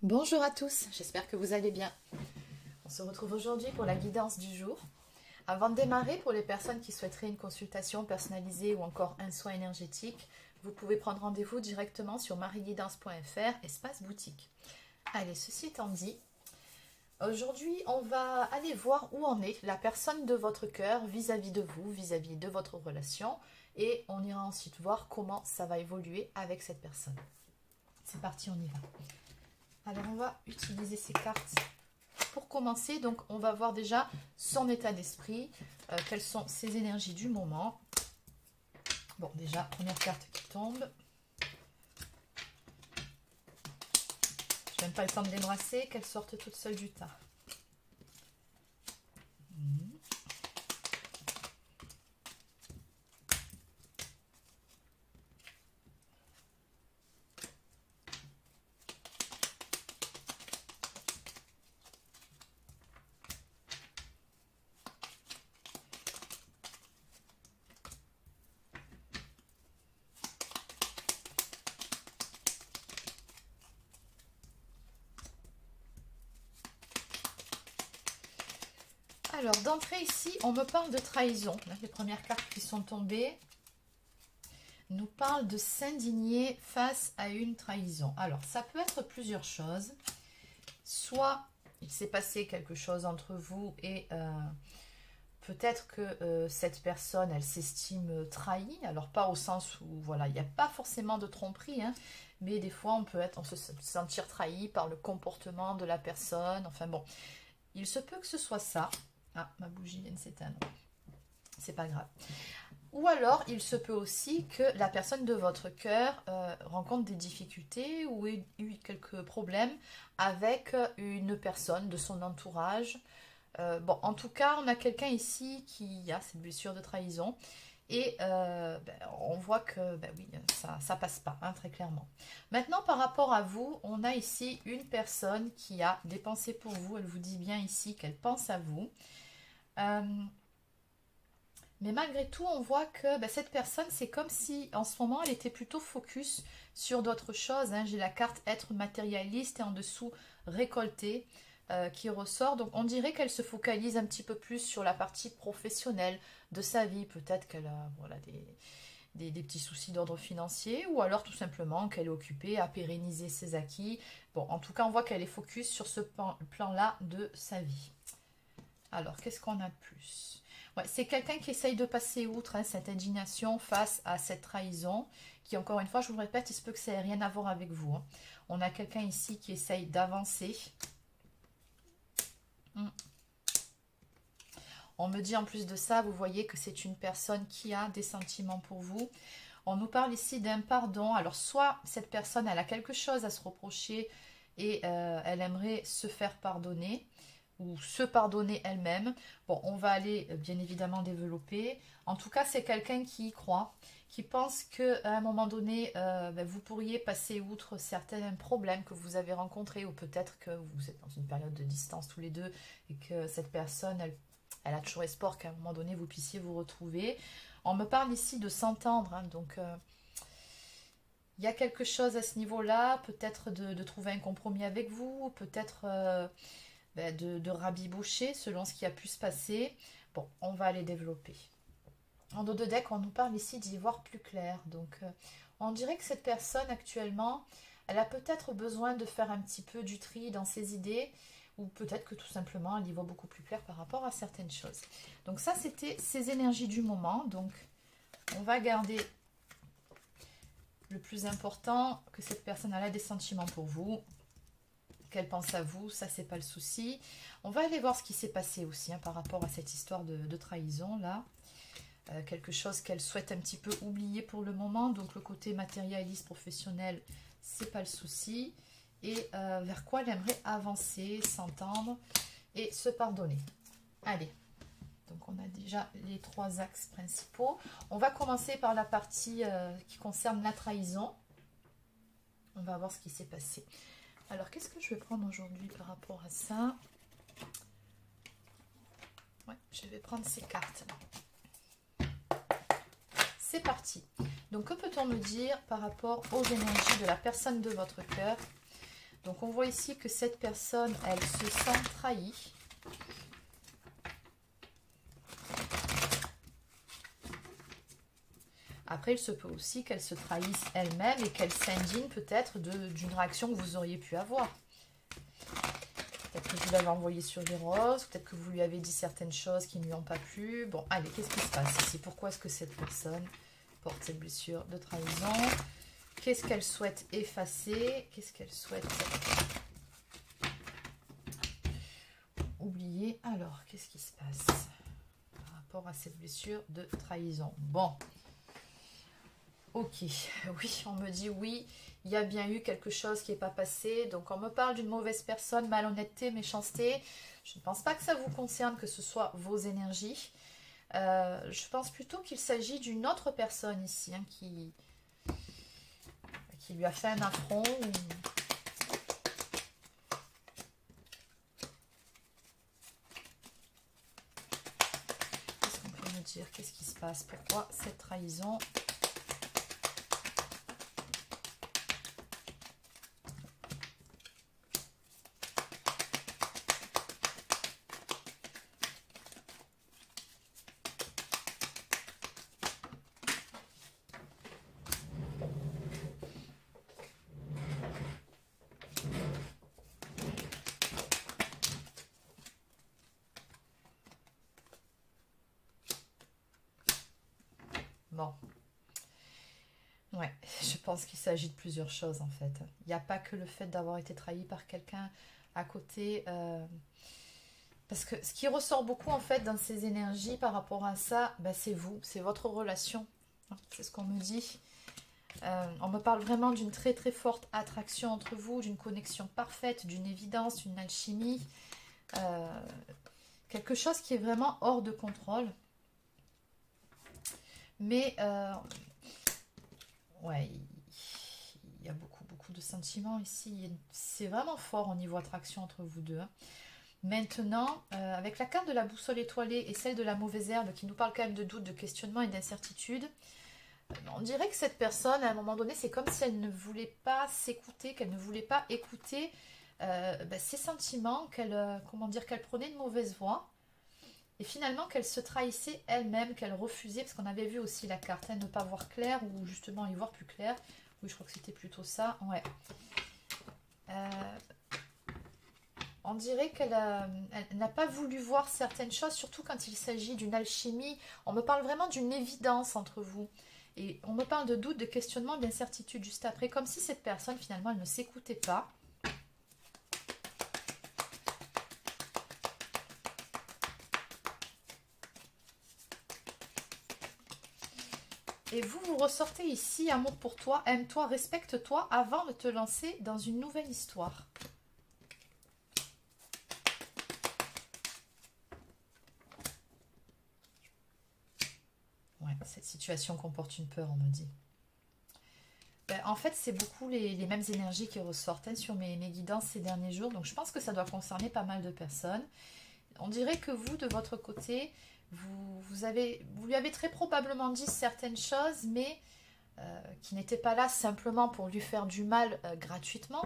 Bonjour à tous, j'espère que vous allez bien. On se retrouve aujourd'hui pour la guidance du jour. Avant de démarrer, pour les personnes qui souhaiteraient une consultation personnalisée ou encore un soin énergétique, vous pouvez prendre rendez-vous directement sur marieguidance.fr, espace boutique. Allez, ceci étant dit, aujourd'hui on va aller voir où en est la personne de votre cœur vis-à-vis de vous, vis-à-vis de votre relation, et on ira ensuite voir comment ça va évoluer avec cette personne. C'est parti, on y va. Alors, on va utiliser ces cartes pour commencer. Donc, on va voir déjà son état d'esprit, quelles sont ses énergies du moment. Bon, déjà, première carte qui tombe. Je n'aime pas le temps de les brasser, qu'elles sortent toutes seules du tas. Alors, d'entrée ici, on me parle de trahison. Là, les premières cartes qui sont tombées nous parlent de s'indigner face à une trahison. Alors, ça peut être plusieurs choses. Soit il s'est passé quelque chose entre vous et peut-être que cette personne, elle s'estime trahie. Alors, pas au sens où, voilà, il n'y a pas forcément de tromperie, hein, mais des fois, on se sentir trahi par le comportement de la personne. Enfin bon, il se peut que ce soit ça. Ah, ma bougie vient de s'éteindre. C'est pas grave. Ou alors, il se peut aussi que la personne de votre cœur rencontre des difficultés ou ait eu quelques problèmes avec une personne de son entourage. Bon, en tout cas, on a quelqu'un ici qui a cette blessure de trahison. Et on voit que, oui, ça passe pas, hein, très clairement. Maintenant, par rapport à vous, on a ici une personne qui a des pensées pour vous. Elle vous dit bien ici qu'elle pense à vous. Mais malgré tout, on voit que cette personne, c'est comme si en ce moment, elle était plutôt focus sur d'autres choses, hein. J'ai la carte être matérialiste et en dessous récolter qui ressort. Donc on dirait qu'elle se focalise un petit peu plus sur la partie professionnelle de sa vie. Peut-être qu'elle a voilà, des petits soucis d'ordre financier ou alors tout simplement qu'elle est occupée à pérenniser ses acquis. Bon, en tout cas, on voit qu'elle est focus sur ce plan-là de sa vie. Alors, qu'est-ce qu'on a de plus? Ouais, c'est quelqu'un qui essaye de passer outre, hein, cette indignation face à cette trahison, qui, encore une fois, je vous le répète, il se peut que ça n'ait rien à voir avec vous, hein. On a quelqu'un ici qui essaye d'avancer. On me dit en plus de ça, vous voyez que c'est une personne qui a des sentiments pour vous. On nous parle ici d'un pardon. Alors, soit cette personne, elle a quelque chose à se reprocher et elle aimerait se faire pardonner ou se pardonner elle-même. Bon, on va aller bien évidemment développer. En tout cas, c'est quelqu'un qui y croit, qui pense qu'à un moment donné, vous pourriez passer outre certains problèmes que vous avez rencontrés, ou peut-être que vous êtes dans une période de distance tous les deux, et que cette personne, elle a toujours espoir qu'à un moment donné, vous puissiez vous retrouver. On me parle ici de s'entendre, hein, donc il y a quelque chose à ce niveau-là, peut-être de trouver un compromis avec vous, peut-être de rabiboucher selon ce qui a pu se passer. Bon, on va aller développer. En dos de deck, on nous parle ici d'y voir plus clair. Donc, on dirait que cette personne actuellement, elle a peut-être besoin de faire un petit peu du tri dans ses idées, ou peut-être que tout simplement, elle y voit beaucoup plus clair par rapport à certaines choses. Donc ça, c'était ses énergies du moment. Donc, on va garder le plus important, que cette personne a des sentiments pour vous, qu'elle pense à vous, ça c'est pas le souci. On va aller voir ce qui s'est passé aussi, hein, par rapport à cette histoire de trahison là. Quelque chose qu'elle souhaite un petit peu oublier pour le moment, donc le côté matérialiste, professionnel, c'est pas le souci. Et vers quoi elle aimerait avancer, s'entendre et se pardonner. Allez, donc on a déjà les trois axes principaux. On va commencer par la partie qui concerne la trahison. On va voir ce qui s'est passé. Alors, qu'est-ce que je vais prendre aujourd'hui par rapport à ça? Ouais, je vais prendre ces cartes-là. C'est parti. Donc, que peut-on me dire par rapport aux énergies de la personne de votre cœur Donc on voit ici que cette personne, elle se sent trahie. Après, il se peut aussi qu'elle se trahisse elle-même et qu'elle s'indigne peut-être d'une réaction que vous auriez pu avoir. Peut-être que vous l'avez envoyé sur les roses, peut-être que vous lui avez dit certaines choses qui ne lui ont pas plu. Bon, allez, qu'est-ce qui se passe ici? Pourquoi est-ce que cette personne porte cette blessure de trahison? Qu'est-ce qu'elle souhaite effacer? Qu'est-ce qu'elle souhaite oublier? Alors, qu'est-ce qui se passe par rapport à cette blessure de trahison? Bon. Ok, oui, on me dit oui, il y a bien eu quelque chose qui n'est pas passé. Donc, on me parle d'une mauvaise personne, malhonnêteté, méchanceté. Je ne pense pas que ça vous concerne, que ce soit vos énergies. Je pense plutôt qu'il s'agit d'une autre personne ici, hein, qui lui a fait un affront. Qu'est-ce qu'on peut me dire? Qu'est-ce qui se passe? Pourquoi cette trahison? Bon, ouais, je pense qu'il s'agit de plusieurs choses en fait. Il n'y a pas que le fait d'avoir été trahi par quelqu'un à côté. Parce que ce qui ressort beaucoup en fait dans ces énergies par rapport à ça, ben, c'est vous, c'est votre relation. C'est ce qu'on me dit. On me parle vraiment d'une très très forte attraction entre vous, d'une connexion parfaite, d'une évidence, d'une alchimie. Quelque chose qui est vraiment hors de contrôle. Mais, ouais, il y a beaucoup de sentiments ici. C'est vraiment fort au niveau attraction entre vous deux. Hein. Maintenant, avec la carte de la boussole étoilée et celle de la mauvaise herbe qui nous parle quand même de doute, de questionnement et d'incertitude, on dirait que cette personne, à un moment donné, c'est comme si elle ne voulait pas s'écouter, qu'elle ne voulait pas écouter ses sentiments, comment dire, qu'elle prenait une mauvaise voie. Et finalement, qu'elle se trahissait elle-même, qu'elle refusait, parce qu'on avait vu aussi la carte, hein, ne pas voir clair, ou justement y voir plus clair. Oui, je crois que c'était plutôt ça. Ouais. On dirait qu'elle n'a pas voulu voir certaines choses, surtout quand il s'agit d'une alchimie. On me parle vraiment d'une évidence entre vous. Et on me parle de doute, de questionnement, d'incertitude juste après, comme si cette personne, finalement, elle ne s'écoutait pas. Et vous ressortez ici, amour pour toi, aime-toi, respecte-toi avant de te lancer dans une nouvelle histoire. Ouais, cette situation comporte une peur, on me dit. Ben, en fait, c'est beaucoup les mêmes énergies qui ressortent hein, sur mes guidances ces derniers jours. Donc, je pense que ça doit concerner pas mal de personnes. On dirait que vous, de votre côté, vous lui avez très probablement dit certaines choses, mais qui n'étaient pas là simplement pour lui faire du mal gratuitement,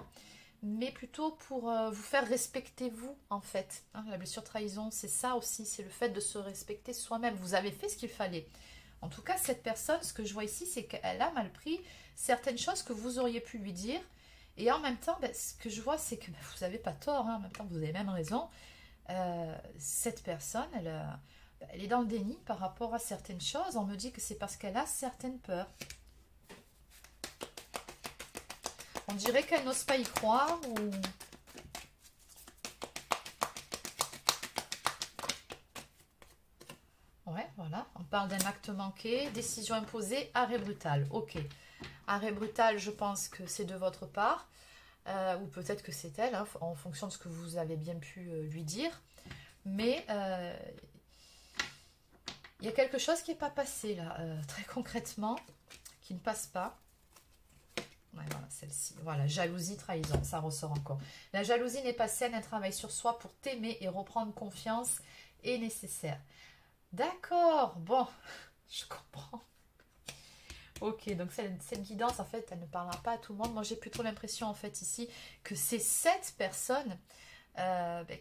mais plutôt pour vous faire respecter vous, en fait. Hein, la blessure trahison, c'est ça aussi, c'est le fait de se respecter soi-même. Vous avez fait ce qu'il fallait. En tout cas, cette personne, ce que je vois ici, c'est qu'elle a mal pris certaines choses que vous auriez pu lui dire. Et en même temps, ben, ce que je vois, c'est que ben, vous n'avez pas tort. Hein, en même temps, vous avez même raison. Cette personne, elle est dans le déni par rapport à certaines choses. On me dit que c'est parce qu'elle a certaines peurs. On dirait qu'elle n'ose pas y croire ou... Ouais, voilà. On parle d'un acte manqué, décision imposée, arrêt brutal. Ok. Arrêt brutal, je pense que c'est de votre part. Ou peut-être que c'est elle, hein, en fonction de ce que vous avez bien pu lui dire. Mais il y a quelque chose qui n'est pas passé là, très concrètement, qui ne passe pas. Ouais, voilà, celle-ci. Voilà, jalousie, trahison, ça ressort encore. La jalousie n'est pas saine, un travail sur soi pour t'aimer et reprendre confiance est nécessaire. D'accord, bon, je comprends. Ok, donc cette guidance, en fait, elle ne parlera pas à tout le monde. Moi, j'ai plutôt l'impression, en fait, ici, que c'est cette personne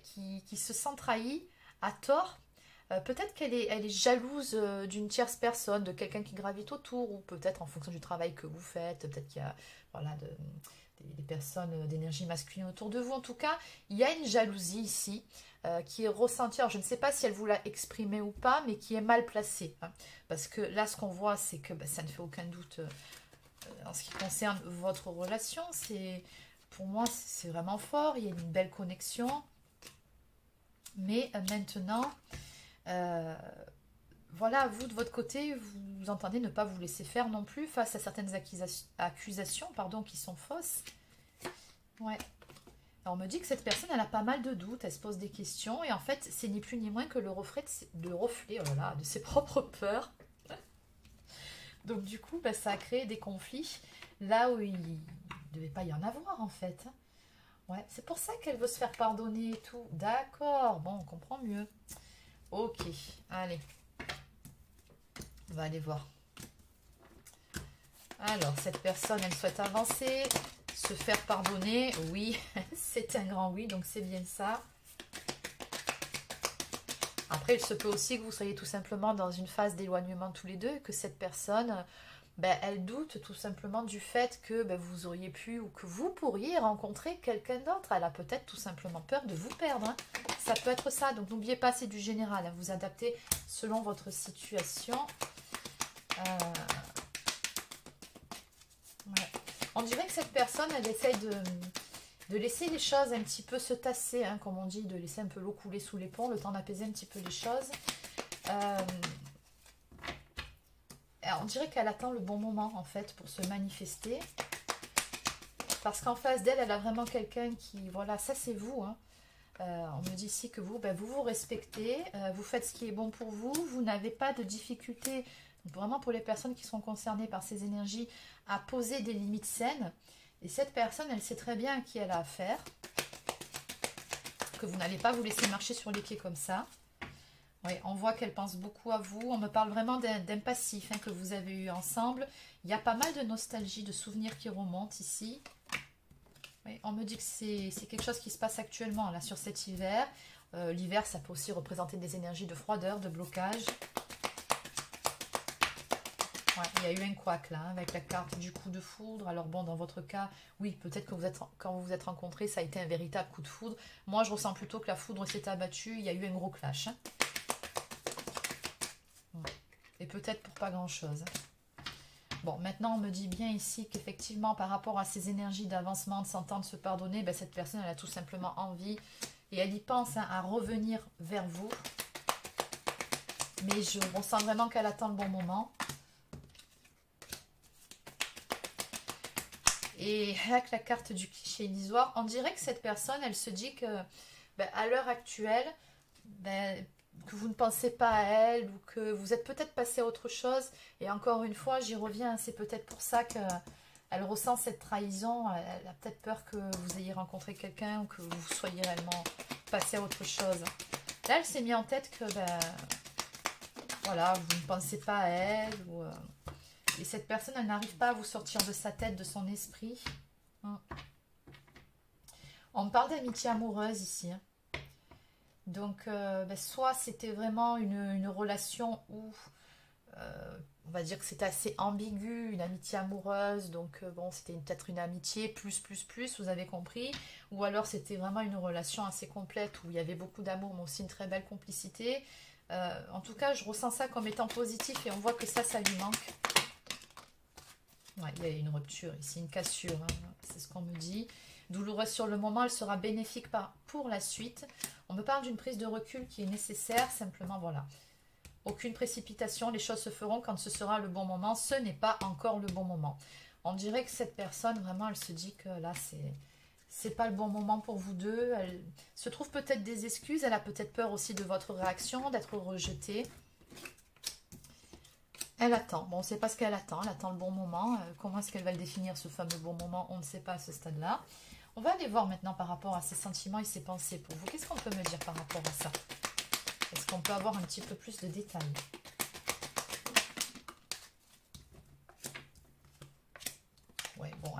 qui se sent trahie à tort. Peut-être elle est jalouse d'une tierce personne, de quelqu'un qui gravite autour, ou peut-être en fonction du travail que vous faites, peut-être qu'il y a voilà, des personnes d'énergie masculine autour de vous. En tout cas, il y a une jalousie ici qui est ressentie. Alors, je ne sais pas si elle vous l'a exprimée ou pas, mais qui est mal placée, hein. Parce que là, ce qu'on voit, c'est que ça ne fait aucun doute en ce qui concerne votre relation. Pour moi, c'est vraiment fort. Il y a une belle connexion. Mais maintenant, voilà, vous de votre côté, vous entendez ne pas vous laisser faire non plus face à certaines accusations pardon, qui sont fausses. Ouais. Alors, on me dit que cette personne, elle a pas mal de doutes, elle se pose des questions, et en fait, c'est ni plus ni moins que le reflet oh là là, de ses propres peurs. Donc, du coup, ça a créé des conflits là où il ne devait pas y en avoir, en fait. Ouais, c'est pour ça qu'elle veut se faire pardonner et tout. D'accord, bon, on comprend mieux. Ok, allez. On va aller voir. Alors, cette personne, elle souhaite avancer, se faire pardonner. Oui, c'est un grand oui, donc c'est bien ça. Après, il se peut aussi que vous soyez tout simplement dans une phase d'éloignement tous les deux, et que cette personne, elle doute tout simplement du fait que vous auriez pu ou que vous pourriez rencontrer quelqu'un d'autre. Elle a peut-être tout simplement peur de vous perdre, hein. Ça peut être ça, donc n'oubliez pas, c'est du général, hein. Vous adaptez selon votre situation. Ouais. On dirait que cette personne, elle essaye de laisser les choses un petit peu se tasser, hein, comme on dit, de laisser un peu l'eau couler sous les ponts, le temps d'apaiser un petit peu les choses. On dirait qu'elle attend le bon moment, en fait, pour se manifester. Parce qu'en face d'elle, elle a vraiment quelqu'un qui... Voilà, ça c'est vous, hein. On me dit ici que vous, vous vous respectez, vous faites ce qui est bon pour vous, vous n'avez pas de difficulté, vraiment pour les personnes qui sont concernées par ces énergies, à poser des limites saines. Et cette personne, elle sait très bien à qui elle a affaire, que vous n'allez pas vous laisser marcher sur les pieds comme ça. Oui, on voit qu'elle pense beaucoup à vous. On me parle vraiment d'un passif, hein, que vous avez eu ensemble. Il y a pas mal de nostalgie, de souvenirs qui remontent ici. Oui, on me dit que c'est quelque chose qui se passe actuellement là sur cet hiver. L'hiver, ça peut aussi représenter des énergies de froideur, de blocage. Ouais, il y a eu un couac là, hein, avec la carte du coup de foudre. Alors bon, dans votre cas, oui, peut-être que quand vous vous êtes rencontrés, ça a été un véritable coup de foudre. Moi, je ressens plutôt que la foudre s'est abattue. Il y a eu un gros clash, hein. Et peut-être pour pas grand-chose. Bon, maintenant, on me dit bien ici qu'effectivement, par rapport à ces énergies d'avancement, de s'entendre, de se pardonner, cette personne, elle a tout simplement envie, et elle y pense, hein, à revenir vers vous. Mais je ressens vraiment qu'elle attend le bon moment. Et avec la carte du cliché illusoire, on dirait que cette personne, elle se dit que à l'heure actuelle, que vous ne pensez pas à elle, ou que vous êtes peut-être passé à autre chose. Et encore une fois, j'y reviens, c'est peut-être pour ça qu'elle ressent cette trahison. Elle a peut-être peur que vous ayez rencontré quelqu'un, ou que vous soyez réellement passé à autre chose. Là, elle s'est mis en tête que voilà, vous ne pensez pas à elle, et cette personne, elle n'arrive pas à vous sortir de sa tête, de son esprit. On me parle d'amitié amoureuse ici, hein. Donc, soit c'était vraiment une relation où, on va dire que c'était assez ambigu, une amitié amoureuse, donc bon, c'était peut-être une amitié plus, vous avez compris. Ou alors c'était vraiment une relation assez complète où il y avait beaucoup d'amour, mais aussi une très belle complicité. En tout cas, je ressens ça comme étant positif et on voit que ça lui manque. Ouais, il y a une rupture ici, une cassure, hein, c'est ce qu'on me dit. Douloureuse sur le moment, elle sera bénéfique pour la suite. On me parle d'une prise de recul qui est nécessaire, simplement voilà. Aucune précipitation, les choses se feront quand ce sera le bon moment. Ce n'est pas encore le bon moment. On dirait que cette personne, vraiment, elle se dit que là, c'est pas le bon moment pour vous deux. Elle se trouve peut-être des excuses, elle a peut-être peur aussi de votre réaction, d'être rejetée. Elle attend. Bon, on ne sait pas ce qu'elle attend. Elle attend le bon moment. Comment est-ce qu'elle va le définir, ce fameux bon moment? On ne sait pas à ce stade-là. On va aller voir maintenant par rapport à ses sentiments et ses pensées pour vous. Qu'est-ce qu'on peut me dire par rapport à ça? Est-ce qu'on peut avoir un petit peu plus de détails?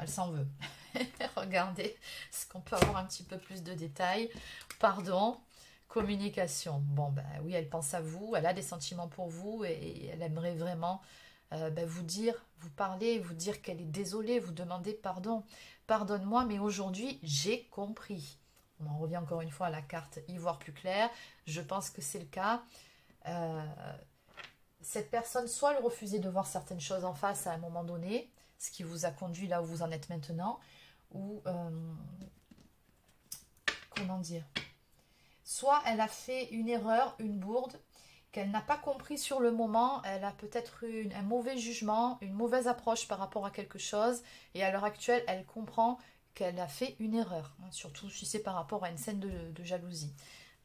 elle s'en veut. Regardez, est-ce qu'on peut avoir un petit peu plus de détails? Pardon, communication. Bon, ben oui, elle pense à vous, elle a des sentiments pour vous et elle aimerait vraiment vous dire, vous parler, vous dire qu'elle est désolée, vous demander pardon. Pardonne-moi, mais aujourd'hui, j'ai compris. On en revient encore une fois à la carte y voir plus clair. Je pense que c'est le cas. Cette personne, soit elle refusait de voir certaines choses en face à un moment donné, ce qui vous a conduit là où vous en êtes maintenant, ou comment dire, soit elle a fait une erreur, une bourde, qu'elle n'a pas compris sur le moment, elle a peut-être eu un mauvais jugement, une mauvaise approche par rapport à quelque chose, et à l'heure actuelle, elle comprend qu'elle a fait une erreur, hein, surtout si c'est par rapport à une scène de jalousie.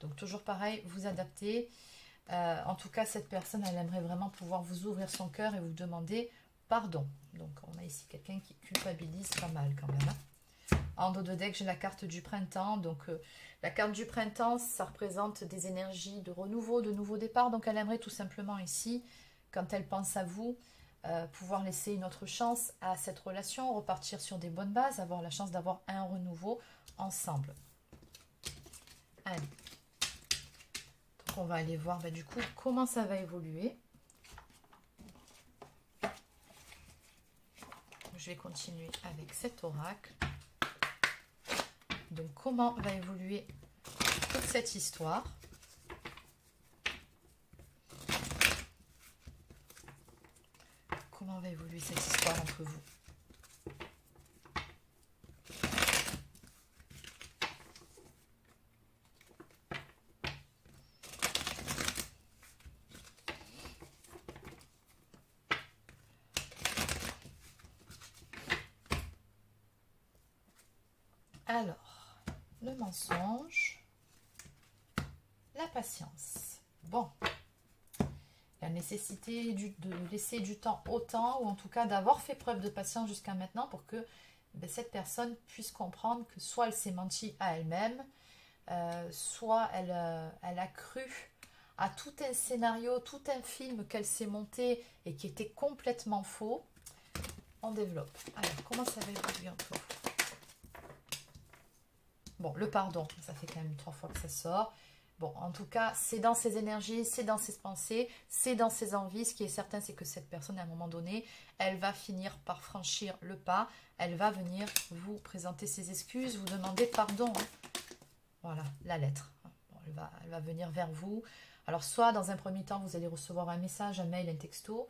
Donc toujours pareil, vous adaptez. En tout cas, cette personne, elle aimerait vraiment pouvoir vous ouvrir son cœur et vous demander pardon. Donc on a ici quelqu'un qui culpabilise pas mal quand même. Hein. En dos de deck, j'ai la carte du printemps. Donc la carte du printemps, ça représente des énergies de renouveau, de nouveau départ. Donc elle aimerait tout simplement ici, quand elle pense à vous, pouvoir laisser une autre chance à cette relation, repartir sur des bonnes bases, avoir la chance d'avoir un renouveau ensemble. Allez. Donc on va aller voir du coup comment ça va évoluer. Je vais continuer avec cet oracle. Donc comment va évoluer toute cette histoire? Comment va évoluer cette histoire entre vous? Alors, le mensonge, la patience. Bon, la nécessité de laisser du temps au temps, ou en tout cas d'avoir fait preuve de patience jusqu'à maintenant pour que cette personne puisse comprendre que soit elle s'est menti à elle-même, soit elle a cru à tout un scénario, tout un film qu'elle s'est monté et qui était complètement faux. On développe. Alors, comment ça va évoluer encore? Bon, le pardon, ça fait quand même 3 fois que ça sort. Bon, en tout cas, c'est dans ses énergies, c'est dans ses pensées, c'est dans ses envies. Ce qui est certain, c'est que cette personne, à un moment donné, elle va finir par franchir le pas. Elle va venir vous présenter ses excuses, vous demander pardon. Hein. Voilà, la lettre. Bon, elle va venir vers vous. Alors, soit dans un premier temps, vous allez recevoir un message, un mail, un texto.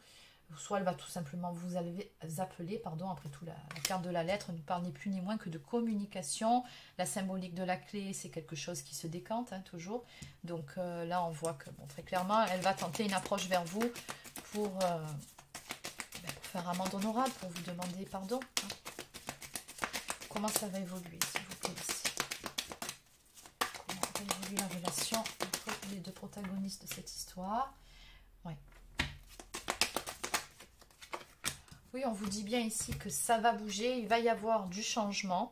Soit elle va tout simplement vous appeler, pardon, après tout, la carte de la lettre ne parle ni plus ni moins que de communication. La symbolique de la clé, c'est quelque chose qui se décante, hein, toujours. Donc là, on voit que, bon, très clairement, elle va tenter une approche vers vous pour faire amende honorable, pour vous demander pardon. Hein. Comment ça va évoluer, s'il vous plaît, ici? Comment va évoluer la relation entre les deux protagonistes de cette histoire? Oui. Oui, on vous dit bien ici que ça va bouger, il va y avoir du changement.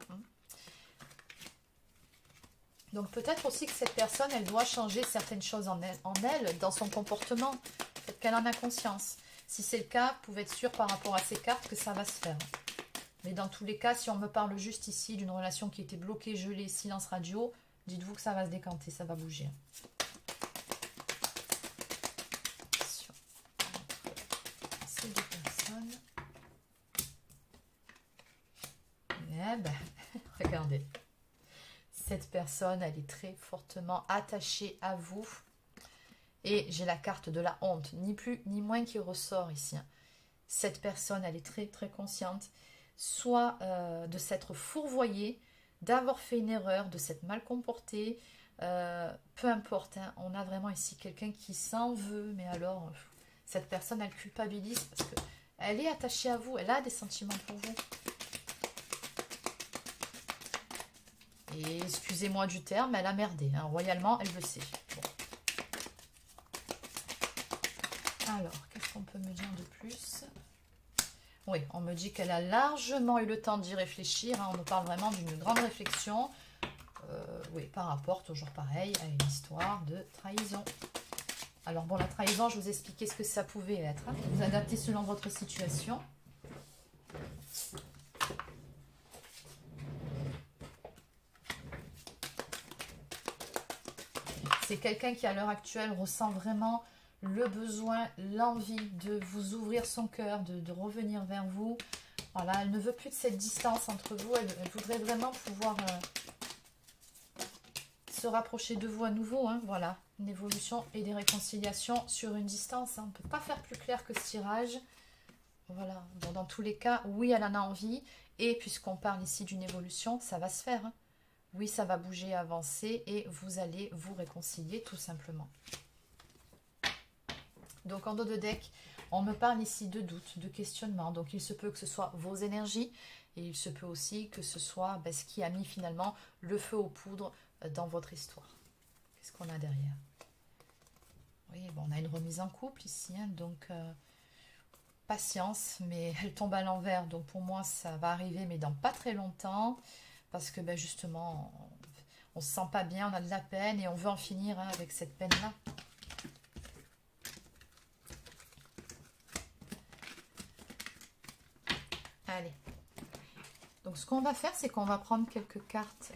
Donc peut-être aussi que cette personne, elle doit changer certaines choses en elle, dans son comportement. Peut-être qu'elle en a conscience. Si c'est le cas, vous pouvez être sûr par rapport à ces cartes que ça va se faire. Mais dans tous les cas, si on me parle juste ici d'une relation qui était bloquée, gelée, silence radio, dites-vous que ça va se décanter, ça va bouger. Ces deux personnes. Eh ben, regardez, cette personne, elle est très fortement attachée à vous. Et j'ai la carte de la honte, ni plus ni moins qui ressort ici. Cette personne, elle est très très consciente, soit de s'être fourvoyée, d'avoir fait une erreur, de s'être mal comportée, peu importe. Hein, on a vraiment ici quelqu'un qui s'en veut, mais alors, cette personne, elle culpabilise parce qu'elle est attachée à vous, elle a des sentiments pour vous. Et excusez-moi du terme, elle a merdé. Hein. Royalement, elle le sait. Bon. Alors, qu'est-ce qu'on peut me dire de plus? Oui, on me dit qu'elle a largement eu le temps d'y réfléchir. Hein. On nous parle vraiment d'une grande réflexion. Oui, par rapport, toujours pareil, à une histoire de trahison. Alors bon, la trahison, je vous expliquais ce que ça pouvait être. Hein. Vous adaptez selon votre situation. C'est quelqu'un qui, à l'heure actuelle, ressent vraiment le besoin, l'envie de vous ouvrir son cœur, de revenir vers vous. Voilà, elle ne veut plus de cette distance entre vous. Elle voudrait vraiment pouvoir se rapprocher de vous à nouveau. Hein, voilà, une évolution et des réconciliations sur une distance. Hein. On ne peut pas faire plus clair que ce tirage. Voilà, bon, dans tous les cas, oui, elle en a envie. Et puisqu'on parle ici d'une évolution, ça va se faire. Hein. Oui, ça va bouger, avancer et vous allez vous réconcilier tout simplement. Donc en dos de deck, on me parle ici de doute, de questionnement. Donc il se peut que ce soit vos énergies et il se peut aussi que ce soit ce qui a mis finalement le feu aux poudres dans votre histoire. Qu'est-ce qu'on a derrière? Oui, bon, on a une remise en couple ici, hein, donc patience, mais elle tombe à l'envers. Donc pour moi, ça va arriver, mais dans pas très longtemps. Parce que justement, on ne se sent pas bien, on a de la peine et on veut en finir avec cette peine-là. Allez. Donc ce qu'on va faire, c'est qu'on va prendre quelques cartes.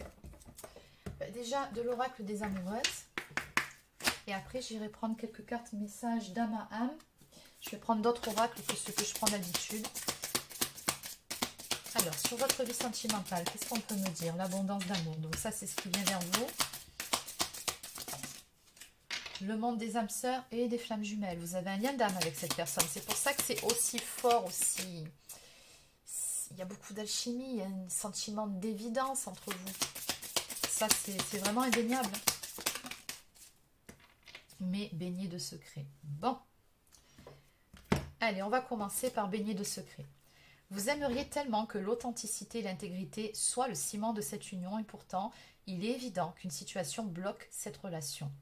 Déjà de l'oracle des amoureuses. Et après, j'irai prendre quelques cartes messages d'âme à âme. Je vais prendre d'autres oracles que ceux que je prends d'habitude. Alors, sur votre vie sentimentale, qu'est-ce qu'on peut me dire? L'abondance d'amour. Donc ça, c'est ce qui vient vers vous. Le monde des âmes sœurs et des flammes jumelles. Vous avez un lien d'âme avec cette personne. C'est pour ça que c'est aussi fort, aussi... Il y a beaucoup d'alchimie, il y a un sentiment d'évidence entre vous. Ça, c'est vraiment indéniable. Mais baigné de secrets. Bon. Allez, on va commencer par baigner de secrets. Vous aimeriez tellement que l'authenticité et l'intégrité soient le ciment de cette union et pourtant, il est évident qu'une situation bloque cette relation.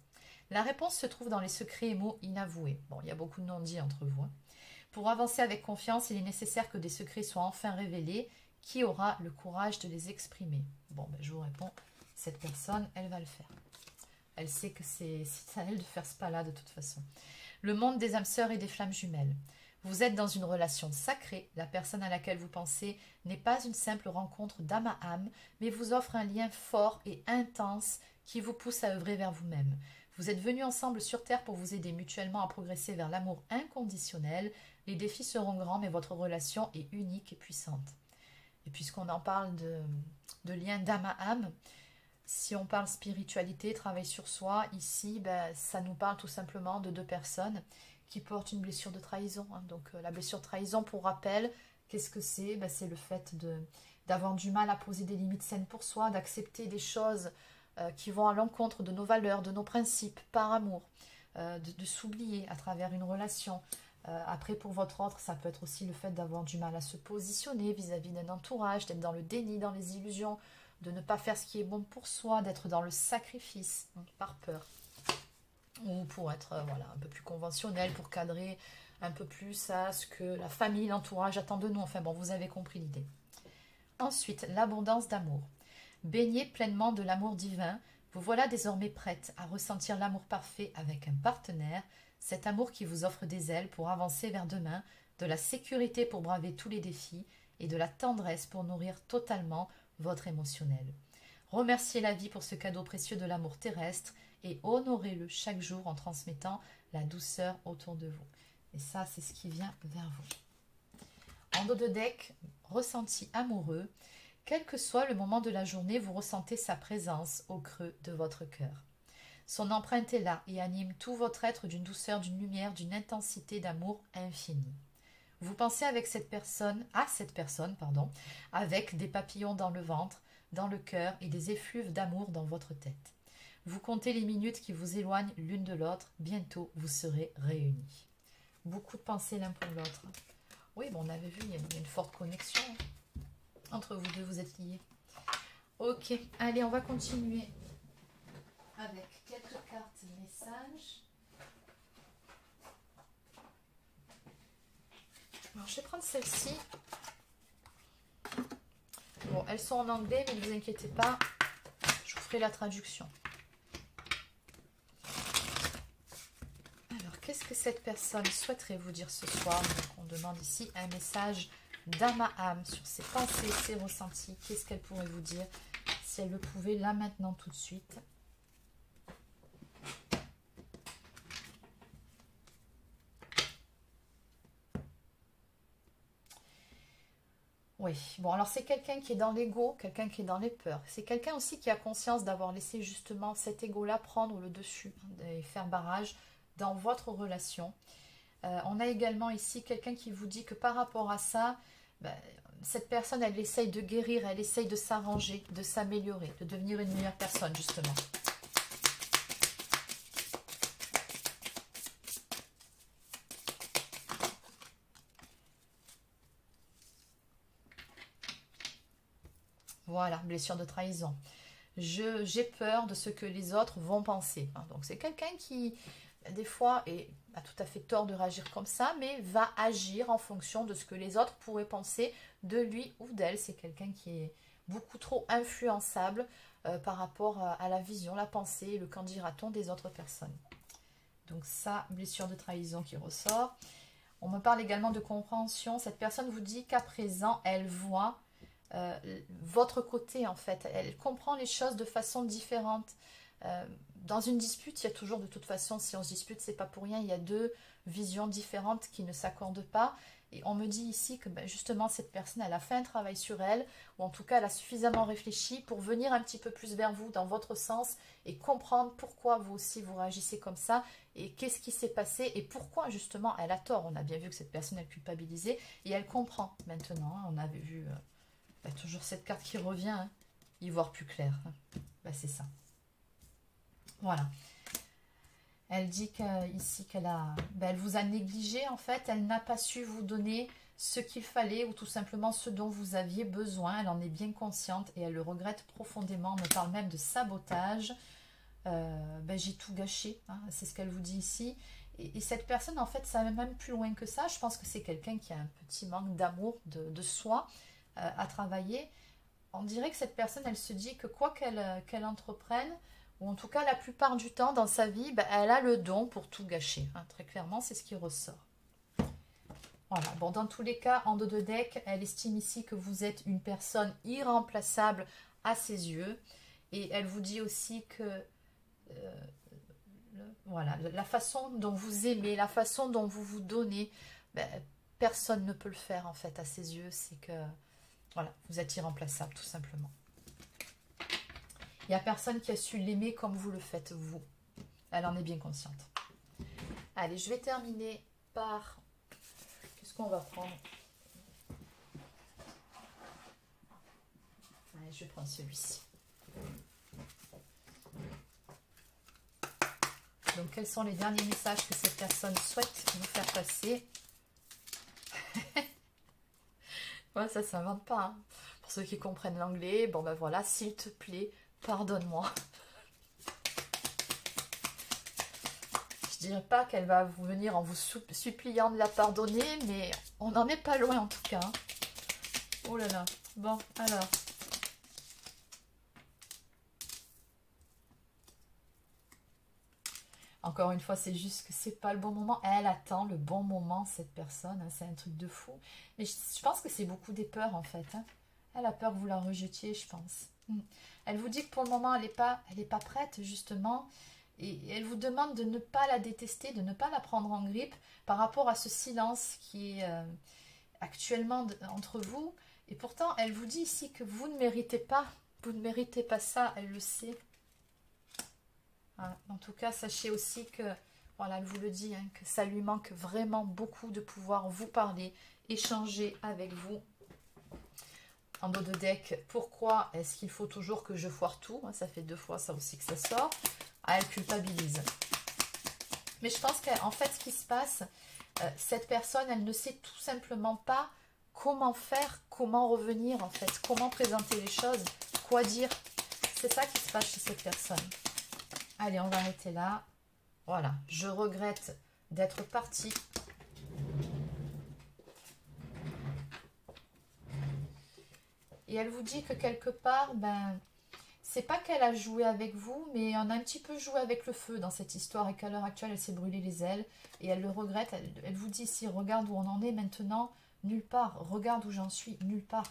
La réponse se trouve dans les secrets et mots inavoués. Bon, il y a beaucoup de non-dits entre vous. Hein. Pour avancer avec confiance, il est nécessaire que des secrets soient enfin révélés. Qui aura le courage de les exprimer? Bon, je vous réponds, cette personne, elle va le faire. Elle sait que c'est à elle de faire ce pas-là de toute façon. Le monde des âmes sœurs et des flammes jumelles. Vous êtes dans une relation sacrée. La personne à laquelle vous pensez n'est pas une simple rencontre d'âme à âme, mais vous offre un lien fort et intense qui vous pousse à œuvrer vers vous-même. Vous êtes venus ensemble sur Terre pour vous aider mutuellement à progresser vers l'amour inconditionnel. Les défis seront grands, mais votre relation est unique et puissante. Et puisqu'on en parle de lien d'âme à âme, si on parle spiritualité, travail sur soi, ici, ça nous parle tout simplement de deux personnes qui portent une blessure de trahison. Hein. Donc la blessure de trahison, pour rappel, qu'est-ce que c'est? C'est le fait d'avoir du mal à poser des limites saines pour soi, d'accepter des choses qui vont à l'encontre de nos valeurs, de nos principes, par amour, de s'oublier à travers une relation. Après, pour votre autre, ça peut être aussi le fait d'avoir du mal à se positionner vis-à-vis d'un entourage, d'être dans le déni, dans les illusions, de ne pas faire ce qui est bon pour soi, d'être dans le sacrifice, hein, par peur. Ou pour être voilà, un peu plus conventionnel, pour cadrer un peu plus à ce que la famille, l'entourage attend de nous. Enfin bon, vous avez compris l'idée. Ensuite, l'abondance d'amour. Baignez pleinement de l'amour divin. Vous voilà désormais prête à ressentir l'amour parfait avec un partenaire. Cet amour qui vous offre des ailes pour avancer vers demain, de la sécurité pour braver tous les défis et de la tendresse pour nourrir totalement votre émotionnel. Remerciez la vie pour ce cadeau précieux de l'amour terrestre et honorez-le chaque jour en transmettant la douceur autour de vous. Et ça, c'est ce qui vient vers vous. En dos de deck, ressenti amoureux. Quel que soit le moment de la journée, vous ressentez sa présence au creux de votre cœur. Son empreinte est là et anime tout votre être d'une douceur, d'une lumière, d'une intensité d'amour infini. Vous pensez avec cette personne, avec des papillons dans le ventre, dans le cœur et des effluves d'amour dans votre tête. Vous comptez les minutes qui vous éloignent l'une de l'autre. Bientôt, vous serez réunis. Beaucoup de pensées l'un pour l'autre. Oui, on avait vu, il y a une forte connexion entre vous deux, vous êtes liés. Ok, allez, on va continuer avec quelques cartes messages. Alors, je vais prendre celle-ci. Bon, elles sont en anglais, mais ne vous inquiétez pas, je vous ferai la traduction. Alors, qu'est-ce que cette personne souhaiterait vous dire ce soir? Donc, on demande ici un message d'âme à âme sur ses pensées, ses ressentis. Qu'est-ce qu'elle pourrait vous dire si elle le pouvait là, maintenant, tout de suite? Oui, bon, alors c'est quelqu'un qui est dans l'ego, quelqu'un qui est dans les peurs. C'est quelqu'un aussi qui a conscience d'avoir laissé justement cet ego-là prendre le dessus et faire barrage dans votre relation. On a également ici quelqu'un qui vous dit que par rapport à ça, ben, cette personne, elle essaye de guérir, elle essaye de s'arranger, de s'améliorer, de devenir une meilleure personne, justement. Voilà, blessure de trahison. J'ai peur de ce que les autres vont penser. Donc c'est quelqu'un qui, des fois, a tout à fait tort de réagir comme ça, mais va agir en fonction de ce que les autres pourraient penser de lui ou d'elle. C'est quelqu'un qui est beaucoup trop influençable par rapport à la vision, la pensée, le qu'en dira-t-on des autres personnes. Donc ça, blessure de trahison qui ressort. On me parle également de compréhension. Cette personne vous dit qu'à présent, elle voit votre côté en fait. Elle comprend les choses de façon différente. Dans une dispute, il y a toujours de toute façon, si on se dispute, c'est pas pour rien, il y a deux visions différentes qui ne s'accordent pas. Et on me dit ici que ben, justement cette personne, elle a fait un travail sur elle, ou en tout cas elle a suffisamment réfléchi pour venir un petit peu plus vers vous dans votre sens et comprendre pourquoi vous aussi vous réagissez comme ça et qu'est-ce qui s'est passé et pourquoi justement elle a tort. On a bien vu que cette personne elle culpabilisait et elle comprend maintenant. On avait vu toujours cette carte qui revient, hein, y voir plus clair. C'est ça. Voilà. Elle dit ici qu'elle elle vous a négligé en fait, elle n'a pas su vous donner ce qu'il fallait ou tout simplement ce dont vous aviez besoin. Elle en est bien consciente et elle le regrette profondément. On me parle même de sabotage. J'ai tout gâché, hein, c'est ce qu'elle vous dit ici. Et cette personne en fait, ça va même plus loin que ça. Je pense que c'est quelqu'un qui a un petit manque d'amour de soi à travailler. On dirait que cette personne, elle se dit que quoi qu'elle entreprenne, ou en tout cas la plupart du temps dans sa vie, elle a le don pour tout gâcher. Hein, très clairement, c'est ce qui ressort. Voilà, bon, dans tous les cas, en dos de deck, elle estime ici que vous êtes une personne irremplaçable à ses yeux. Et elle vous dit aussi que voilà, la façon dont vous aimez, la façon dont vous vous donnez, personne ne peut le faire en fait à ses yeux. C'est que voilà, vous êtes irremplaçable tout simplement. Il n'y a personne qui a su l'aimer comme vous le faites, vous. Elle en est bien consciente. Allez, je vais terminer par... Qu'est-ce qu'on va prendre? Allez, je prends celui-ci. Donc, quels sont les derniers messages que cette personne souhaite vous faire passer? Ouais, ça ne s'invente pas. Hein. Pour ceux qui comprennent l'anglais, bon ben voilà, s'il te plaît, pardonne-moi. Je dirais pas qu'elle va vous venir en vous suppliant de la pardonner, mais on n'en est pas loin en tout cas. Oh là là. Bon, alors. Encore une fois, c'est juste que c'est pas le bon moment. Elle attend le bon moment, cette personne. Hein, c'est un truc de fou. Mais je pense que c'est beaucoup des peurs en fait. Hein. Elle a peur que vous la rejetiez, je pense. Elle vous dit que pour le moment, elle n'est pas prête, justement. Et elle vous demande de ne pas la détester, de ne pas la prendre en grippe par rapport à ce silence qui est actuellement entre vous. Et pourtant, elle vous dit ici que vous ne méritez pas. Vous ne méritez pas ça, elle le sait. Voilà. En tout cas, sachez aussi que, voilà, elle vous le dit, hein, que ça lui manque vraiment beaucoup de pouvoir vous parler, échanger avec vous. En dos de deck, pourquoi est-ce qu'il faut toujours que je foire tout? Ça fait 2 fois ça aussi que ça sort. Ah, elle culpabilise. Mais je pense qu'en fait, ce qui se passe, cette personne, elle ne sait tout simplement pas comment faire, comment revenir en fait, comment présenter les choses, quoi dire. C'est ça qui se passe chez cette personne. Allez, on va arrêter là. Voilà, je regrette d'être partie. Et elle vous dit que quelque part, c'est pas qu'elle a joué avec vous, mais on a un petit peu joué avec le feu dans cette histoire et qu'à l'heure actuelle, elle s'est brûlée les ailes et elle le regrette. Elle vous dit ici, regarde où on en est maintenant, nulle part. Regarde où j'en suis, nulle part.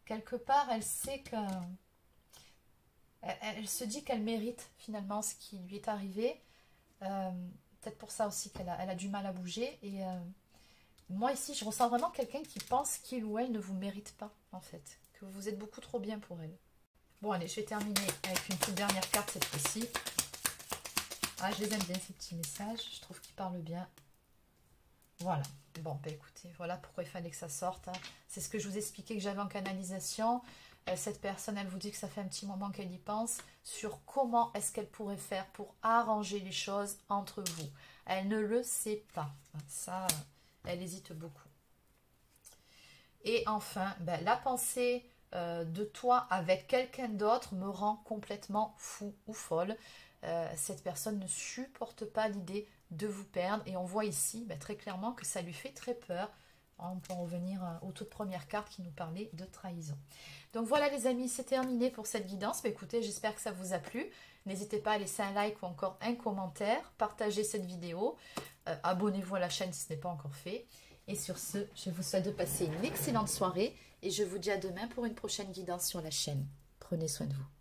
Quelque part, elle sait que... Elle se dit qu'elle mérite finalement ce qui lui est arrivé. Peut-être pour ça aussi qu'elle a du mal à bouger. Et Moi ici, je ressens vraiment quelqu'un qui pense qu'il ou elle ne vous mérite pas, en fait. Que vous êtes beaucoup trop bien pour elle. Bon, allez, je vais terminer avec une toute dernière carte cette fois-ci. Ah, je les aime bien, ces petits messages. Je trouve qu'ils parlent bien. Voilà. Bon, ben écoutez, voilà pourquoi il fallait que ça sorte. Hein. C'est ce que je vous expliquais que j'avais en canalisation. Cette personne, elle vous dit que ça fait un petit moment qu'elle y pense sur comment est-ce qu'elle pourrait faire pour arranger les choses entre vous. Elle ne le sait pas. Ça, elle hésite beaucoup. Et enfin, ben, la pensée de toi avec quelqu'un d'autre me rend complètement fou ou folle. Cette personne ne supporte pas l'idée de vous perdre. Et on voit ici ben, très clairement que ça lui fait très peur. On peut en revenir aux toutes premières cartes qui nous parlaient de trahison. Donc voilà les amis, c'est terminé pour cette guidance. Mais écoutez, j'espère que ça vous a plu. N'hésitez pas à laisser un like ou encore un commentaire. Partagez cette vidéo. Abonnez-vous à la chaîne si ce n'est pas encore fait. Et sur ce, je vous souhaite de passer une excellente soirée. Et je vous dis à demain pour une prochaine guidance sur la chaîne. Prenez soin de vous.